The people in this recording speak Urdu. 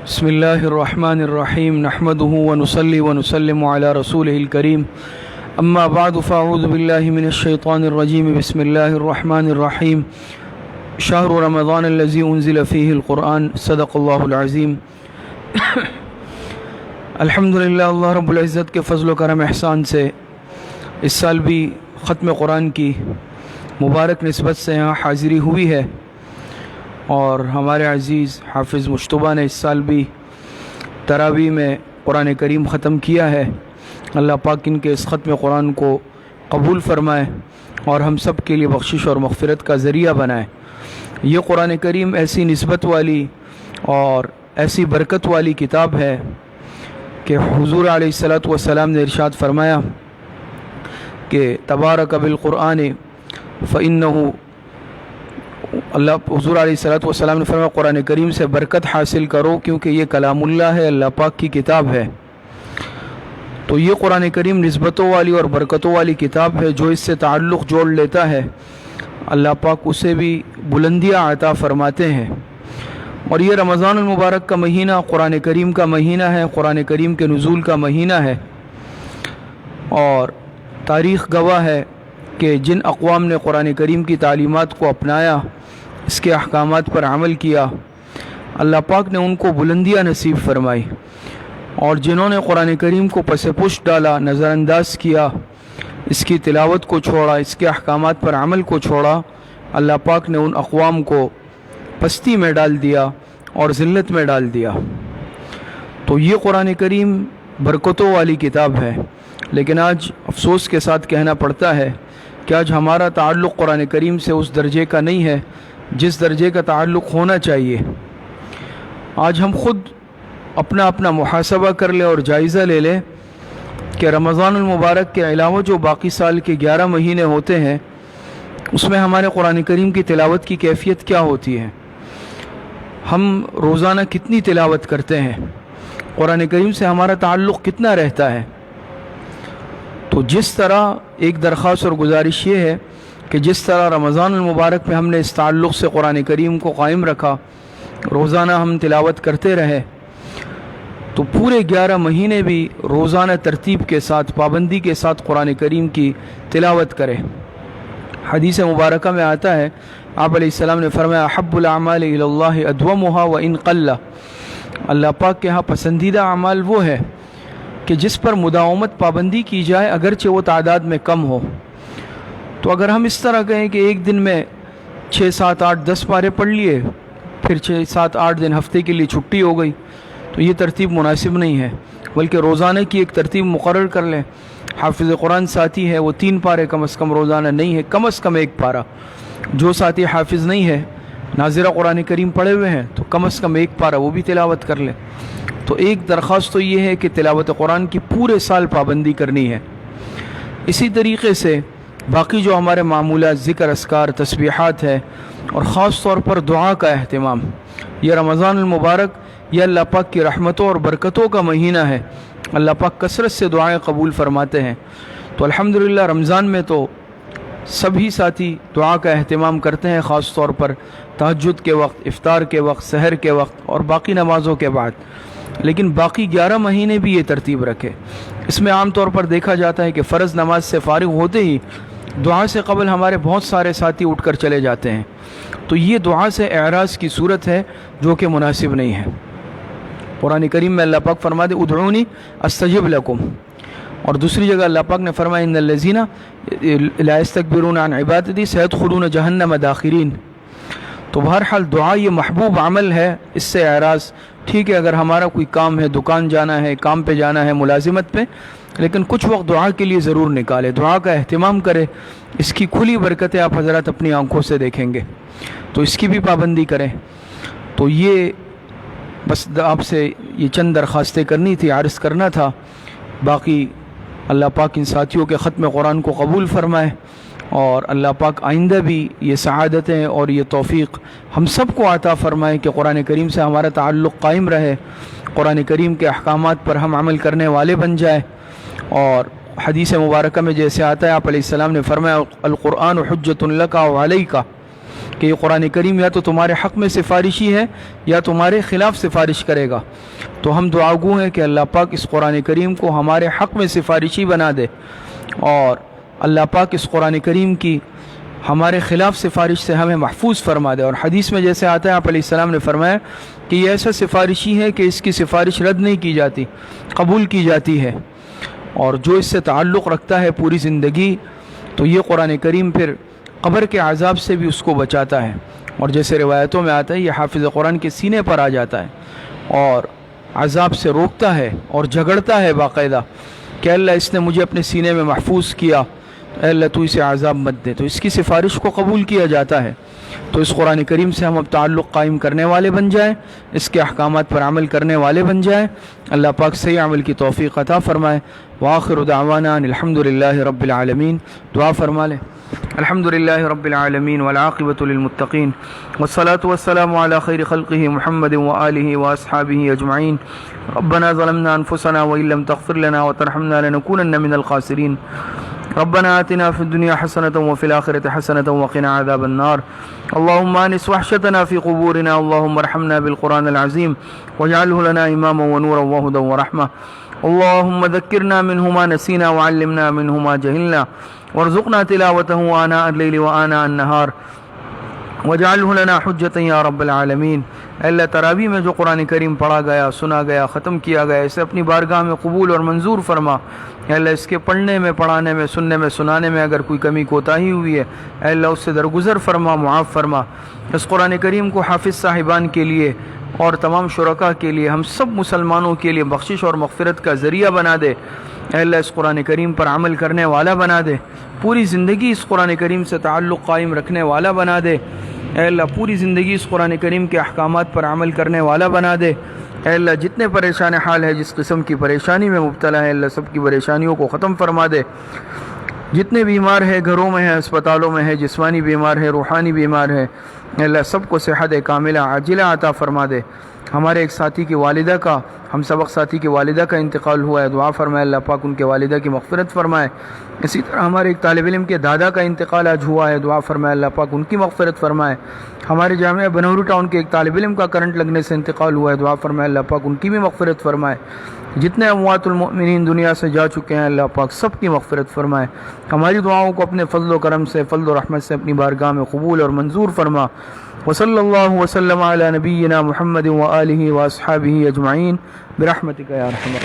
بسم اللہ الرحمن الرحیم نحمده ونصلی ونسلم علی رسولہ الکریم اما بعد فاعوذ باللہ من الشیطان الرجیم بسم اللہ الرحمن الرحیم شہر رمضان الذی انزل فیہ القرآن صدق اللہ العظیم الحمدللہ اللہ رب العزت کے فضل و کرم احسان سے اس سال بھی ختم قرآن کی مبارک نسبت سے یہاں حاضری ہوئی ہے اور ہمارے عزیز حافظ مشتبہ نے اس سال بھی تراویح میں قرآن کریم ختم کیا ہے۔ اللہ پاک ان کے اس ختم قرآن کو قبول فرمائے اور ہم سب کے لیے بخشش اور مغفرت کا ذریعہ بنائے۔ یہ قرآن کریم ایسی نسبت والی اور ایسی برکت والی کتاب ہے کہ حضور علیہ الصلاۃ والسلام نے ارشاد فرمایا کہ تبارک بالقرآن فإنہ، حضور علیہ الصلاۃ والسلام نے فرمایا قرآن کریم سے برکت حاصل کرو کیونکہ یہ کلام اللہ ہے، اللہ پاک کی کتاب ہے۔ تو یہ قرآن کریم نسبتوں والی اور برکتوں والی کتاب ہے، جو اس سے تعلق جوڑ لیتا ہے اللہ پاک اسے بھی بلندیاں عطا فرماتے ہیں۔ اور یہ رمضان المبارک کا مہینہ قرآن کریم کا مہینہ ہے، قرآن کریم کے نزول کا مہینہ ہے، اور تاریخ گواہ ہے کہ جن اقوام نے قرآن کریم کی تعلیمات کو اپنایا، اس کے احکامات پر عمل کیا، اللہ پاک نے ان کو بلندیاں نصیب فرمائی، اور جنہوں نے قرآن کریم کو پس پشت ڈالا، نظر انداز کیا، اس کی تلاوت کو چھوڑا، اس کے احکامات پر عمل کو چھوڑا، اللہ پاک نے ان اقوام کو پستی میں ڈال دیا اور ذلت میں ڈال دیا۔ تو یہ قرآن کریم برکتوں والی کتاب ہے، لیکن آج افسوس کے ساتھ کہنا پڑتا ہے کہ آج ہمارا تعلق قرآن کریم سے اس درجے کا نہیں ہے جس درجے کا تعلق ہونا چاہیے۔ آج ہم خود اپنا محاسبہ کر لیں اور جائزہ لے لیں کہ رمضان المبارک کے علاوہ جو باقی سال کے 11 مہینے ہوتے ہیں اس میں ہمارے قرآن کریم کی تلاوت کی کیفیت کیا ہوتی ہے، ہم روزانہ کتنی تلاوت کرتے ہیں، قرآن کریم سے ہمارا تعلق کتنا رہتا ہے۔ تو جس طرح ایک درخواست اور گزارش یہ ہے کہ جس طرح رمضان المبارک میں ہم نے اس تعلق سے قرآن کریم کو قائم رکھا، روزانہ ہم تلاوت کرتے رہے، تو پورے 11 مہینے بھی روزانہ ترتیب کے ساتھ، پابندی کے ساتھ قرآن کریم کی تلاوت کرے۔ حدیث مبارکہ میں آتا ہے، آپ علیہ السلام نے فرمایا احب الاعمال الی اللہ ادومها وان قل، اللہ پاک کے ہاں پسندیدہ اعمال وہ ہے کہ جس پر مداومت پابندی کی جائے اگرچہ وہ تعداد میں کم ہو۔ تو اگر ہم اس طرح کہیں کہ ایک دن میں 6 7 8 10 پارے پڑھ لیے، پھر 6 7 8 دن ہفتے کے لیے چھٹی ہو گئی، تو یہ ترتیب مناسب نہیں ہے، بلکہ روزانہ کی ایک ترتیب مقرر کر لیں۔ حافظ قرآن ساتھی ہے وہ 3 پارے کم از کم روزانہ نہیں ہے، کم از کم 1 پارہ۔ جو ساتھی حافظ نہیں ہے، ناظرہ قرآن کریم پڑھے ہوئے ہیں، تو کم از کم 1 پارہ وہ بھی تلاوت کر لیں۔ تو ایک درخواست تو یہ ہے کہ تلاوت قرآن کی پورے سال پابندی کرنی ہے۔ اسی طریقے سے باقی جو ہمارے معمولات، ذکر، اذکار، تسبیحات ہے، اور خاص طور پر دعا کا اہتمام۔ یہ رمضان المبارک یہ اللہ پاک کی رحمتوں اور برکتوں کا مہینہ ہے، اللہ پاک کثرت سے دعائیں قبول فرماتے ہیں۔ تو الحمدللہ رمضان میں تو سبھی ساتھی دعا کا اہتمام کرتے ہیں، خاص طور پر تہجد کے وقت، افطار کے وقت، سحر کے وقت اور باقی نمازوں کے بعد۔ لیکن باقی 11 مہینے بھی یہ ترتیب رکھے۔ اس میں عام طور پر دیکھا جاتا ہے کہ فرض نماز سے فارغ ہوتے ہی دعا سے قبل ہمارے بہت سارے ساتھی اٹھ کر چلے جاتے ہیں، تو یہ دعا سے اعراض کی صورت ہے جو کہ مناسب نہیں ہے۔ قرآن کریم میں اللہ پاک فرماتے ادعونی استجب لکم، اور دوسری جگہ اللہ پاک نے فرمایا ان الذین لا یستکبرون عن عبادتی سیدخلون جہنم داخرین۔ تو بہرحال دعا یہ محبوب عمل ہے، اس سے اعراض ٹھیک ہے، اگر ہمارا کوئی کام ہے، دکان جانا ہے، کام پہ جانا ہے، ملازمت پہ، لیکن کچھ وقت دعا کے لیے ضرور نکالے، دعا کا اہتمام کرے۔ اس کی کھلی برکتیں آپ حضرات اپنی آنکھوں سے دیکھیں گے، تو اس کی بھی پابندی کریں۔ تو یہ بس آپ سے یہ چند درخواستیں کرنی تھی، عرض کرنا تھا۔ باقی اللہ پاک ان ساتھیوں کے ختم قرآن کو قبول فرمائے، اور اللہ پاک آئندہ بھی یہ سعادتیں اور یہ توفیق ہم سب کو عطا فرمائے کہ قرآن کریم سے ہمارا تعلق قائم رہے، قرآن کریم کے احکامات پر ہم عمل کرنے والے بن جائے۔ اور حدیث مبارکہ میں جیسے آتا ہے، آپ علیہ السلام نے فرمایا القرآن حجۃ لک و علیک، کہ یہ قرآن کریم یا تو تمہارے حق میں سفارشی ہے یا تمہارے خلاف سفارش کرے گا۔ تو ہم دعا گو ہیں کہ اللہ پاک اس قرآن کریم کو ہمارے حق میں سفارشی بنا دے، اور اللہ پاک اس قرآن کریم کی ہمارے خلاف سفارش سے ہمیں محفوظ فرما دے۔ اور حدیث میں جیسے آتا ہے، آپ علیہ السلام نے فرمایا کہ یہ ایسا سفارشی ہے کہ اس کی سفارش رد نہیں کی جاتی، قبول کی جاتی ہے، اور جو اس سے تعلق رکھتا ہے پوری زندگی، تو یہ قرآن کریم پھر قبر کے عذاب سے بھی اس کو بچاتا ہے۔ اور جیسے روایتوں میں آتا ہے، یہ حافظ قرآن کے سینے پر آ جاتا ہے اور عذاب سے روکتا ہے اور جھگڑتا ہے باقاعدہ کہ اللہ اس نے مجھے اپنے سینے میں محفوظ کیا، اے اللہ تو اسے عذاب مت دے، تو اس کی سفارش کو قبول کیا جاتا ہے۔ تو اس قرآن کریم سے ہم اب تعلق قائم کرنے والے بن جائیں، اس کے احکامات پر عمل کرنے والے بن جائیں۔ اللہ پاک صحیح عمل کی توفیق عطا فرمائے۔ وآخر دعوانا ان الحمد للہ رب العالمین۔ دعا فرما لیں۔ الحمد للہ رب العالمین والعاقبۃ للمتقین والصلاة والسلام علی خیر خلقہ محمد وآلہ واصحابہ اجمعین۔ ربنا ظلمنا انفسنا وإن لم تغفر لنا وترحمنا لنكونن من الخاسرین۔ ربنا آتنا في الدنيا حسنة وفي الآخرة حسنة وقنا عذاب النار۔ اللهم آنس وحشتنا في قبورنا، اللهم ارحمنا بالقرآن العظيم واجعله لنا إماما ونورا وهدى ورحمة۔ اللهم ذكرنا منه ما نسينا وعلمنا منه ما جهلنا وارزقنا تلاوته آناء الليل وآناء النهار وجعله لنا حجة یا رب العالمین۔ اللہ تراویح میں جو قرآن کریم پڑھا گیا، سنا گیا، ختم کیا گیا، اسے اپنی بارگاہ میں قبول اور منظور فرما۔ اے اللہ اس کے پڑھنے میں، پڑھانے میں، سننے میں، سنانے میں اگر کوئی کمی کوتاہی ہوئی ہے، اے اللہ اس سے درگزر فرما، معاف فرما۔ اس قرآن کریم کو حافظ صاحبان کے لیے اور تمام شرکاء کے لیے، ہم سب مسلمانوں کے لیے بخشش اور مغفرت کا ذریعہ بنا دے۔ اے اللہ اس قرآن کریم پر عمل کرنے والا بنا دے، پوری زندگی اس قرآن کریم سے تعلق قائم رکھنے والا بنا دے۔ اے اللہ پوری زندگی اس قرآن کریم کے احکامات پر عمل کرنے والا بنا دے۔ اے اللہ جتنے پریشان حال ہے، جس قسم کی پریشانی میں مبتلا ہے، اللہ سب کی پریشانیوں کو ختم فرما دے۔ جتنے بیمار ہیں، گھروں میں ہیں، اسپتالوں میں ہیں، جسمانی بیمار ہے، روحانی بیمار ہے، اے اللہ سب کو صحت کاملہ عاجلہ عطا فرما دے۔ ہمارے ایک ساتھی کی والدہ کا، ہم سبق ساتھی کی والدہ کا انتقال ہوا ہے، دعا فرمائے اللہ پاک ان کے والدہ کی مغفرت فرمائے۔ اسی طرح ہمارے ایک طالب علم کے دادا کا انتقال آج ہوا ہے، دعا فرمائے اللہ پاک ان کی مغفرت فرمائے۔ ہمارے جامعہ بنورو ٹاؤن کے ایک طالب علم کا کرنٹ لگنے سے انتقال ہوا ہے، دعا فرمائے اللہ پاک ان کی بھی مغفرت فرمائے۔ جتنے اموات المؤمنین دنیا سے جا چکے ہیں، اللہ پاک سب کی مغفرت فرمائے۔ ہماری دعاؤں کو اپنے فضل و کرم سے، فضل و رحمت سے اپنی بارگاہ میں قبول اور منظور فرما۔ وصلی اللہ وسلم علی نبینا محمد وآلہ واصحابہ اجمعین برحمتک یا ارحم